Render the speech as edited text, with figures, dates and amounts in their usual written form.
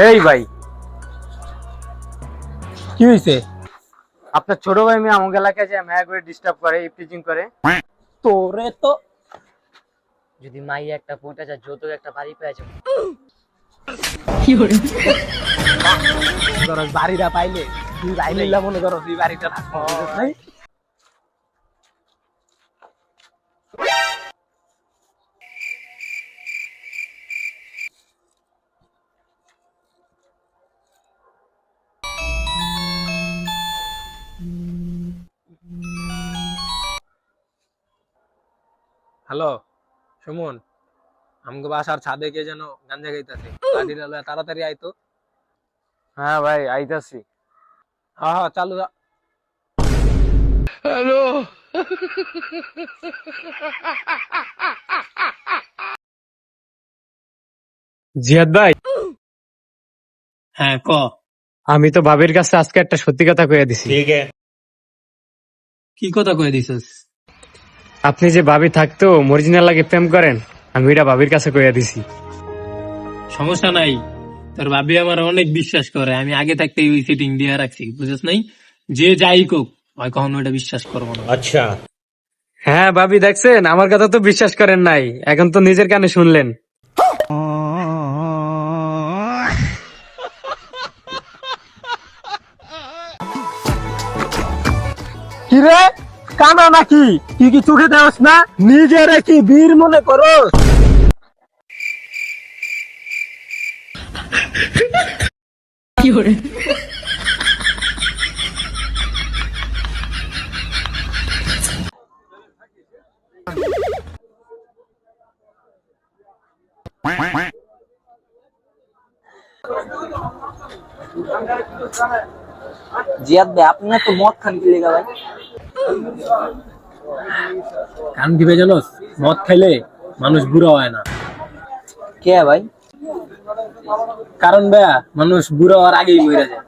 এই ভাই, কি হয়েছে? আপনার ছোট ভাই মেয়ে আমাকে এলাকায় যে মায়া করে ডিস্টার্ব করে, ইপটিজিং করে। তোরে তো যদি মাই একটা পৌঁটা যায় যৌতুক একটা বাড়ি পেয়ে যাবো। ধরো বাড়িটা পাইলে তুই পাইলে মনে করো তুই বাড়িটা থাকবো নাই। হ্যালো সুমন, আমাকে বাসার ছাদে কে যেন গাঞ্জা খাইতেছে, গাড়িটা লয়ে তাড়াতাড়ি আইতো। হ্যাঁ ভাই, আইতাছি। হ্যাঁ হ্যাঁ চালু যা। জিয়াদ ভাই, হ্যাঁ ক। আমি তো ভাবির কাছে আজকে একটা সত্যি কথা কইয়া দিছি। কি কথা কয়ে দিছিস? আপনি যে ভাবি থাকতো মরিজিনাল লাগে প্রেম করেন, আমি এটা ভাবির কাছে কইয়া দিছি। সমস্যা নাই, তোর ভাবি আমার অনেক বিশ্বাস করে, আমি আগে থাকতে ওই সিটিং দিয়ে রাখছি, বুঝছিস নাই? যে যাই কোক হয় কখনো এটা বিশ্বাস করবো না। হ্যাঁ ভাবি, দেখছেন আমার কথা তো বিশ্বাস করেন নাই, এখন তো নিজের কানে শুনলেন। কি রে, কানা নাকি? তুই কি চোখে দেওয়াস না? নিজেরে কি বীর মনে করস? জিয়াদ ভাই, আপনি না তো মদ খান কি লেগা ভাই? কান দিবে জানোস, মদ খাইলে মানুষ বুড়ো হয় না। কে ভাই? কারণ ভাইয়া, মানুষ বুড়ো হওয়ার আগেই মরে যায়।